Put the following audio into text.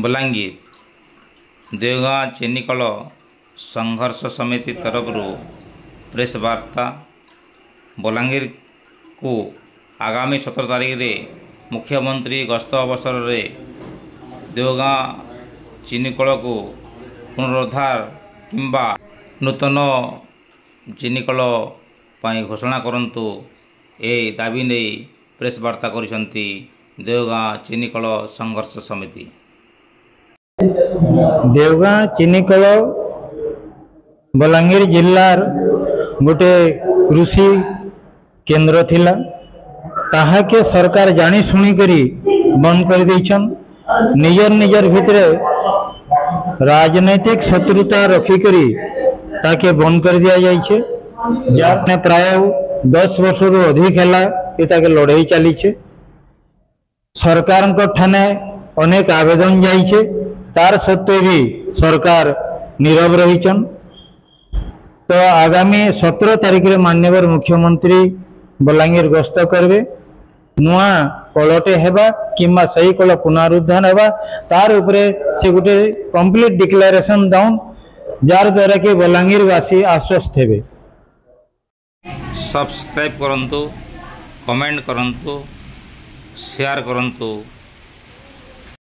बलांगीर देवगाँ चीनीकल संघर्ष समिति तरफ प्रेस वार्ता बलांगीर को आगामी 17 तारीख रे मुख्यमंत्री गस्त अवसर में देवगाँ चीनीकल को पुनरुद्धार किंबा नूतन चीनीकल घोषणा करंतु ए दाबी नहीं प्रेस वार्ता करिसंती देवगाँ चीनीकल संघर्ष समिति। देवगाँ चीनीकल बलांगीर जिल्लार गोटे कृषि केंद्र थिला ताहाके सरकार जानी शुणी करी बंद कर देछन। निजर भितरे राजनैतिक शत्रुता रखिकरी ताके बंद कर दिया जाइछे। याने प्राय 10 वर्ष रु अधिक हैला ताके लड़ाई चली सरकार ठाने अनेक आवेदन जाइछे तार सत्वे भी सरकार नीरव रहीचन। तो आगामी 17 तारीख रे माननीय मुख्यमंत्री बलांगीर गस्त करबे नुआ कलटे हेबा किंबा सही कल पुनरुद्धार हेबा तार उपरे से गोटे कंप्लीट डिक्लेरेशन डाउन जार द्वारा कि बलांगीरवासी आश्वस्त हेबे। सब्सक्राइब करंतु, कमेंट करंतु, शेयर करंतु।